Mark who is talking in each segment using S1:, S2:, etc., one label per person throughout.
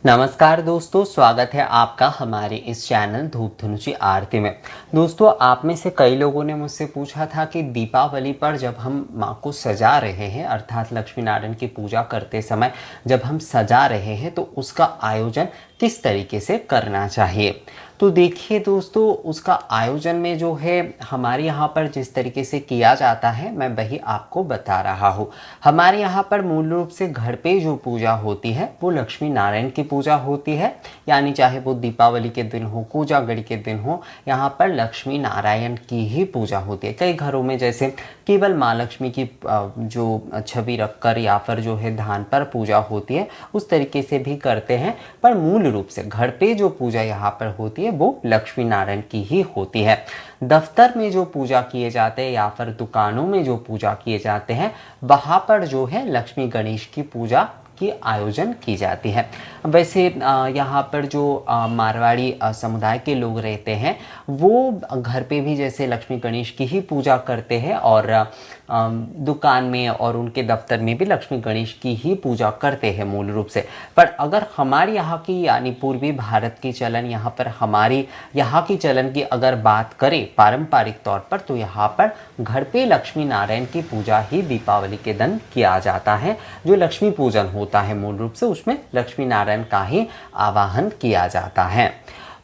S1: नमस्कार दोस्तों, स्वागत है आपका हमारे इस चैनल धूप धनुषी आरती में। दोस्तों, आप में से कई लोगों ने मुझसे पूछा था कि दीपावली पर जब हम माँ को सजा रहे हैं, अर्थात लक्ष्मी नारायण की पूजा करते समय जब हम सजा रहे हैं तो उसका आयोजन किस तरीके से करना चाहिए। तो देखिए दोस्तों, उसका आयोजन में जो है हमारे यहाँ पर जिस तरीके से किया जाता है मैं वही आपको बता रहा हूँ। हमारे यहाँ पर मूल रूप से घर पे जो पूजा होती है वो लक्ष्मी नारायण की पूजा होती है, यानी चाहे वो दीपावली के दिन हो, कोजागरी के दिन हो, यहाँ पर लक्ष्मी नारायण की ही पूजा होती है। कई घरों में जैसे केवल माँ लक्ष्मी की जो छवि रखकर या फिर जो है धान पर पूजा होती है उस तरीके से भी करते हैं, पर मूल रूप से घर पे जो पूजा यहाँ पर होती है वो लक्ष्मी नारायण की ही होती है। दफ्तर में जो पूजा किए जाते हैं या फिर दुकानों में जो पूजा किए जाते हैं वहाँ पर जो है लक्ष्मी गणेश की पूजा की आयोजन की जाती है। वैसे यहाँ पर जो मारवाड़ी समुदाय के लोग रहते हैं वो घर पे भी जैसे लक्ष्मी गणेश की ही पूजा करते हैं और दुकान में और उनके दफ्तर में भी लक्ष्मी गणेश की ही पूजा करते हैं मूल रूप से। पर अगर हमारे यहाँ की यानी पूर्वी भारत की चलन यहाँ पर हमारी यहाँ की चलन की अगर बात करें पारंपरिक तौर पर, तो यहाँ पर घर पे लक्ष्मी नारायण की पूजा ही दीपावली के दिन किया जाता है। जो लक्ष्मी पूजन होता है मूल रूप से उसमें लक्ष्मी नारायण का ही आवाहन किया जाता है।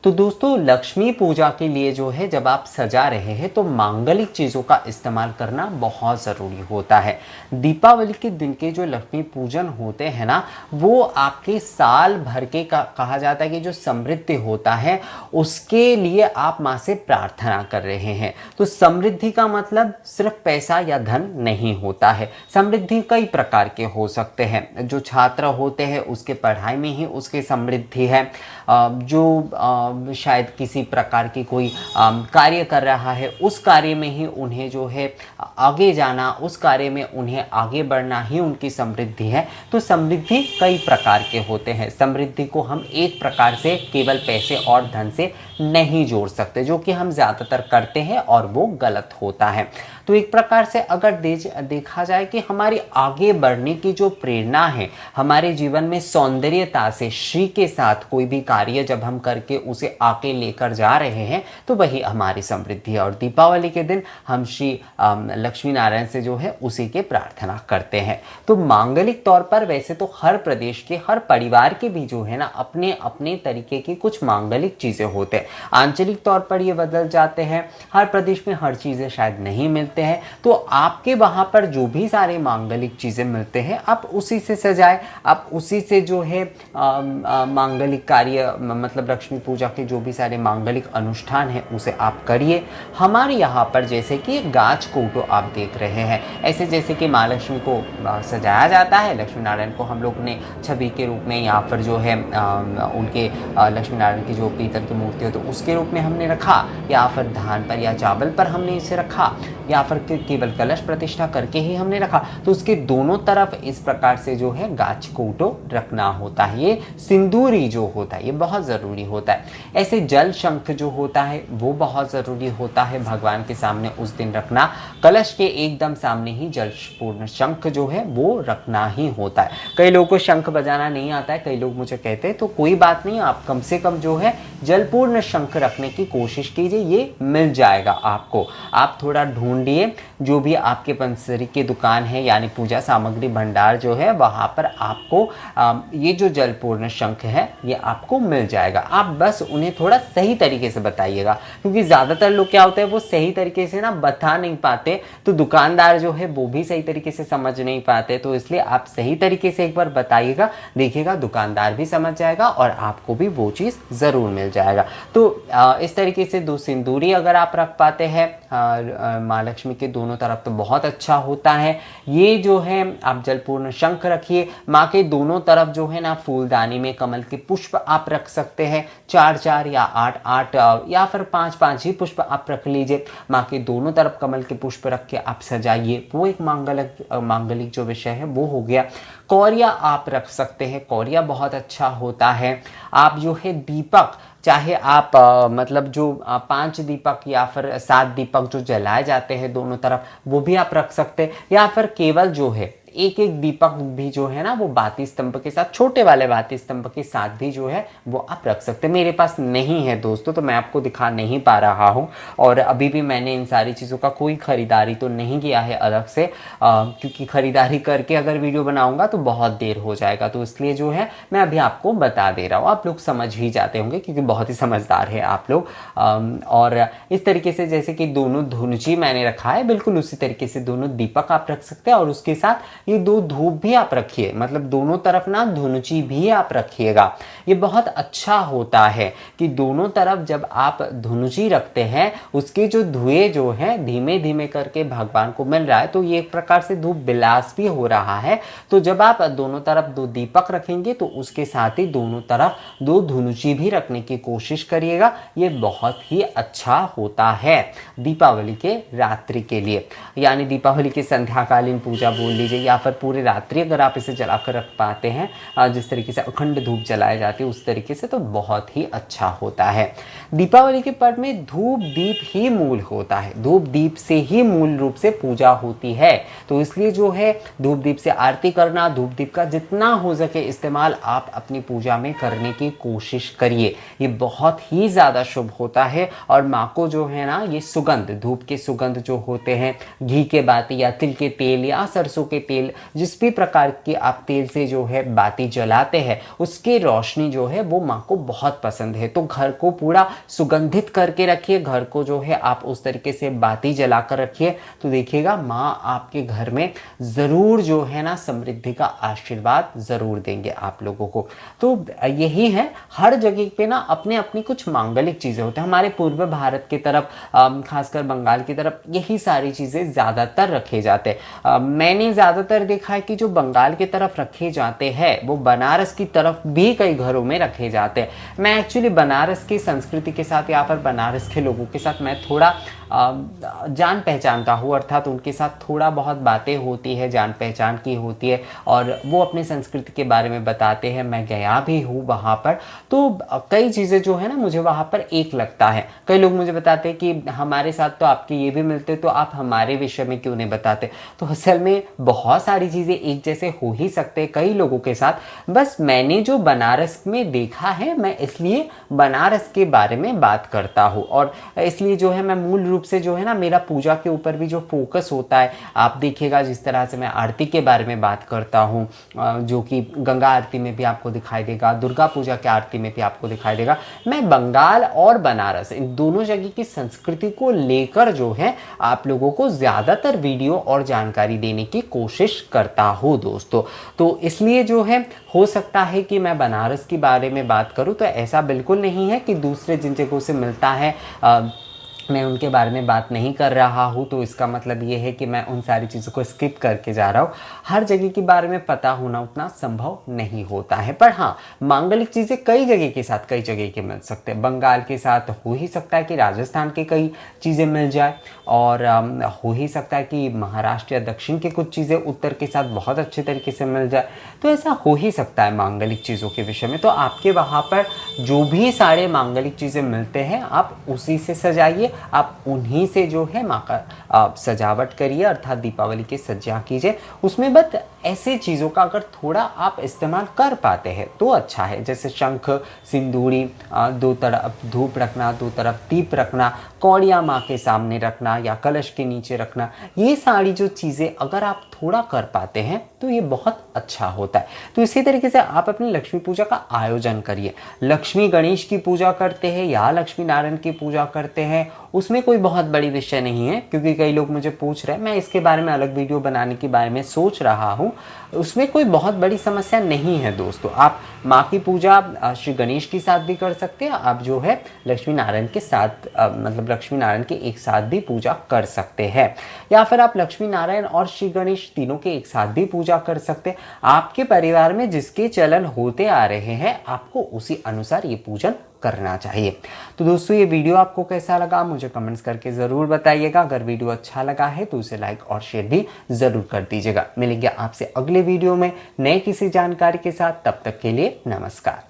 S1: तो दोस्तों, लक्ष्मी पूजा के लिए जो है जब आप सजा रहे हैं तो मांगलिक चीज़ों का इस्तेमाल करना बहुत ज़रूरी होता है। दीपावली के दिन के जो लक्ष्मी पूजन होते हैं ना, वो आपके साल भर के कहा जाता है कि जो समृद्धि होता है उसके लिए आप माँ से प्रार्थना कर रहे हैं। तो समृद्धि का मतलब सिर्फ पैसा या धन नहीं होता है। समृद्धि कई प्रकार के हो सकते हैं। जो छात्र होते हैं उसके पढ़ाई में ही उसकी समृद्धि है। जो शायद किसी प्रकार की कोई कार्य कर रहा है उस कार्य में ही उन्हें जो है आगे जाना, उस कार्य में उन्हें आगे बढ़ना ही उनकी समृद्धि है। तो समृद्धि कई प्रकार के होते हैं। समृद्धि को हम एक प्रकार से केवल पैसे और धन से नहीं जोड़ सकते, जो कि हम ज़्यादातर करते हैं और वो गलत होता है। तो एक प्रकार से अगर देखा जाए कि हमारी आगे बढ़ने की जो प्रेरणा है, हमारे जीवन में सौंदर्यता से श्री के साथ कोई भी कार्य जब हम करके उसे आगे लेकर जा रहे हैं तो वही हमारी समृद्धि है। और दीपावली के दिन हम श्री लक्ष्मी नारायण से जो है उसी के प्रार्थना करते हैं। तो मांगलिक तौर पर वैसे तो हर प्रदेश के हर परिवार के भी जो है ना अपने अपने तरीके की कुछ मांगलिक चीज़ें होते हैं। आंचलिक तौर पर ये बदल जाते हैं, हर प्रदेश में हर चीज़ें शायद नहीं मिलते हैं। तो आपके वहाँ पर जो भी सारे मांगलिक चीज़ें मिलते हैं आप उसी से सजाए, आप उसी से जो है मांगलिक कार्य मतलब लक्ष्मी पूजा के जो भी सारे मांगलिक अनुष्ठान हैं उसे आप करिए। हमारे यहाँ पर जैसे कि गाछ कोटो आप देख रहे हैं, ऐसे जैसे कि माँ लक्ष्मी को सजाया जाता है, लक्ष्मी नारायण को हम लोग ने छवि के रूप में या फिर जो है उनके लक्ष्मी नारायण की जो पीतल की मूर्ति हो तो उसके रूप में हमने रखा, या फिर धान पर या चावल पर हमने इसे रखा, या फिर केवल कलश प्रतिष्ठा करके ही हमने रखा। तो उसके दोनों तरफ इस प्रकार से जो है गाछ कोटो रखना होता है। ये सिंदूरी जो होता है ये बहुत ज़रूरी होता है। ऐसे जल शंख जो होता है वो बहुत ज़रूरी होता है भगवान के सामने उस दिन रखना। कलश के एकदम सामने ही जलपूर्ण शंख जो है वो रखना ही होता है। कई लोगों को शंख बजाना नहीं आता है, कई लोग मुझे कहते हैं तो कोई बात नहीं, आप कम से कम जो है जलपूर्ण शंख रखने की कोशिश कीजिए, ये मिल जाएगा आपको। आप थोड़ा ढूंढिए, जो भी आपके पंसरी की दुकान है यानी पूजा सामग्री भंडार जो है वहाँ पर आपको ये जो जलपूर्ण शंख है ये आपको मिल जाएगा। आप बस उन्हें थोड़ा सही तरीके से बताइएगा, क्योंकि ज़्यादातर लोग क्या होता है वो सही तरीके से ना बता नहीं पाते, तो दुकानदार जो है वो भी सही तरीके से समझ नहीं पाते। तो इसलिए आप सही तरीके से एक बार बताइएगा, देखिएगा दुकानदार भी समझ जाएगा और आपको भी वो चीज़ ज़रूर मिल जाएगा। तो इस तरीके से दो सिंदूरी अगर आप रख पाते हैं माँ लक्ष्मी के दोनों तरफ तो बहुत अच्छा होता है। ये जो है आप जलपूर्ण शंख रखिए। माँ के दोनों तरफ जो है ना फूलदानी में कमल के पुष्प आप रख सकते हैं, 4-4 या 8-8 या फिर 5-5 ही पुष्प आप रख लीजिए। माँ के दोनों तरफ कमल के पुष्प रख के आप सजाइए, वो एक मांगलिक जो विषय है वो हो गया। कौरिया आप रख सकते हैं, कौरिया बहुत अच्छा होता है। आप जो है दीपक चाहे आप मतलब जो 5 दीपक या फिर 7 दीपक जो जलाए जाते हैं दोनों तरफ वो भी आप रख सकते हैं, या फिर केवल जो है एक एक दीपक भी जो है ना वो बाती स्तंभ के साथ, छोटे वाले बाती स्तंभ के साथ भी जो है वो आप रख सकते हैं। मेरे पास नहीं है दोस्तों, तो मैं आपको दिखा नहीं पा रहा हूँ, और अभी भी मैंने इन सारी चीज़ों का कोई खरीदारी तो नहीं किया है अलग से, क्योंकि खरीदारी करके अगर वीडियो बनाऊंगा तो बहुत देर हो जाएगा, तो इसलिए जो है मैं अभी आपको बता दे रहा हूँ। आप लोग समझ ही जाते होंगे क्योंकि बहुत ही समझदार है आप लोग। और इस तरीके से जैसे कि दोनों धुनुची मैंने रखा है, बिल्कुल उसी तरीके से दोनों दीपक आप रख सकते हैं, और उसके साथ ये 2 धूप भी आप रखिए, मतलब दोनों तरफ ना धुनुची भी आप रखिएगा। ये बहुत अच्छा होता है कि दोनों तरफ जब आप धुनुची रखते हैं, उसके जो धुएं जो है धीमे धीमे करके भगवान को मिल रहा है, तो ये एक प्रकार से धूप विलास भी हो रहा है। तो जब आप दोनों तरफ 2 दीपक रखेंगे तो उसके साथ ही दोनों तरफ 2 धुनुची भी रखने की कोशिश करिएगा। ये बहुत ही अच्छा होता है दीपावली के रात्रि के लिए, यानी दीपावली की संध्याकालीन पूजा बोल लीजिए, या फिर पूरी रात्रि अगर आप इसे जलाकर रख पाते हैं, जिस तरीके से अखंड धूप जलाए जाते हैं उस तरीके से, तो बहुत ही अच्छा होता है। दीपावली के पर्व में धूप दीप ही मूल होता है, धूप दीप से ही मूल रूप से पूजा होती है। तो इसलिए जो है धूप दीप से आरती करना, धूप दीप का जितना हो सके इस्तेमाल आप अपनी पूजा में करने की कोशिश करिए। ये बहुत ही ज़्यादा शुभ होता है, और माँ को जो है ना ये सुगंध, धूप के सुगंध जो होते हैं, घी के बाती या तिल के तेल या सरसों के तेल, जिस भी प्रकार के आप तेल से जो है बाती जलाते हैं, उसकी रोशनी जो है वो माँ को बहुत पसंद है। तो घर को पूरा सुगंधित करके रखिए, घर को जो है आप उस तरीके से बाती जलाकर रखिए, तो देखिएगा माँ आपके घर में ज़रूर जो है ना समृद्धि का आशीर्वाद ज़रूर देंगे आप लोगों को। तो यही है, हर जगह पे ना अपने अपनी कुछ मांगलिक चीज़ें होती हैं। हमारे पूर्व भारत की तरफ, खासकर बंगाल की तरफ यही सारी चीज़ें ज़्यादातर रखे जाते हैं। मैंने ज़्यादातर देखा है कि जो बंगाल की तरफ रखे जाते हैं वो बनारस की तरफ भी कई घरों में रखे जाते हैं। मैं एक्चुअली बनारस की संस्कृति के साथ या फिर बनारस के लोगों के साथ मैं थोड़ा जान पहचानता हूँ, अर्थात उनके साथ थोड़ा बहुत बातें होती है, जान पहचान की होती है, और वो अपनी संस्कृति के बारे में बताते हैं। मैं गया भी हूँ वहाँ पर, तो कई चीज़ें जो है ना मुझे वहाँ पर एक लगता है। कई लोग मुझे बताते हैं कि हमारे साथ तो आपके ये भी मिलते, तो आप हमारे विषय में क्यों नहीं बताते। तो असल में बहुत सारी चीज़ें एक जैसे हो ही सकते हैं कई लोगों के साथ, बस मैंने जो बनारस में देखा है मैं इसलिए बनारस के बारे में बात करता हूँ, और इसलिए जो है मैं मूल रूप से जो है ना मेरा पूजा के ऊपर भी जो फोकस होता है, आप देखिएगा जिस तरह से मैं आरती के बारे में बात करता हूँ, जो कि गंगा आरती में भी आपको दिखाई देगा, दुर्गा पूजा की आरती में भी आपको दिखाई देगा, मैं बंगाल और बनारस इन दोनों जगह की संस्कृति को लेकर जो है आप लोगों को ज़्यादातर वीडियो और जानकारी देने की कोशिश करता हूँ दोस्तों। तो इसलिए जो है हो सकता है कि मैं बनारस के बारे में बात करूँ, तो ऐसा बिल्कुल नहीं है कि दूसरे जिन जगहों से मिलता है मैं उनके बारे में बात नहीं कर रहा हूँ, तो इसका मतलब ये है कि मैं उन सारी चीज़ों को स्किप करके जा रहा हूँ। हर जगह के बारे में पता होना उतना संभव नहीं होता है, पर हाँ मांगलिक चीज़ें कई जगह के साथ कई जगह के मिल सकते हैं। बंगाल के साथ हो ही सकता है कि राजस्थान के कई चीज़ें मिल जाए, और हो ही सकता है कि महाराष्ट्र या दक्षिण के कुछ चीज़ें उत्तर के साथ बहुत अच्छे तरीके से मिल जाए। तो ऐसा हो ही सकता है मांगलिक चीज़ों के विषय में। तो आपके वहाँ पर जो भी सारे मांगलिक चीज़ें मिलते हैं आप उसी से सजाइए, आप उन्हीं से जो है माँ का सजावट करिए, अर्थात दीपावली की सज्जा कीजिए। उसमें बस ऐसे चीज़ों का अगर थोड़ा आप इस्तेमाल कर पाते हैं तो अच्छा है, जैसे शंख, सिंदूरी, 2 तरफ धूप रखना, 2 तरफ दीप रखना, कौड़ियाँ माँ के सामने रखना या कलश के नीचे रखना, ये सारी जो चीज़ें अगर आप थोड़ा कर पाते हैं तो ये बहुत अच्छा होता है। तो इसी तरीके से आप अपनी लक्ष्मी पूजा का आयोजन करिए। लक्ष्मी गणेश की पूजा करते हैं या लक्ष्मी नारायण की पूजा करते हैं, उसमें कोई बहुत बड़ी विषय नहीं है, क्योंकि कई लोग मुझे पूछ रहे हैं, मैं इसके बारे में अलग वीडियो बनाने के बारे में सोच रहा हूँ। उसमें कोई बहुत बड़ी समस्या नहीं है दोस्तों। आप माँ की पूजा श्री गणेश के साथ भी कर सकते हैं, आप जो है लक्ष्मी नारायण के साथ मतलब लक्ष्मी नारायण के एक साथ भी पूजा कर सकते हैं, या फिर आप लक्ष्मी नारायण और श्री गणेश तीनों के एक साथ भी पूजा कर सकते हैं। आपके परिवार में जिसके चलन होते आ रहे हैं आपको उसी अनुसार ये पूजन करना चाहिए। तो दोस्तों ये वीडियो आपको कैसा लगा मुझे कमेंट्स करके ज़रूर बताइएगा। अगर वीडियो अच्छा लगा है तो उसे लाइक और शेयर भी ज़रूर कर दीजिएगा। मिलेंगे आपसे अगले वीडियो में नए किसी जानकारी के साथ, तब तक के लिए नमस्कार।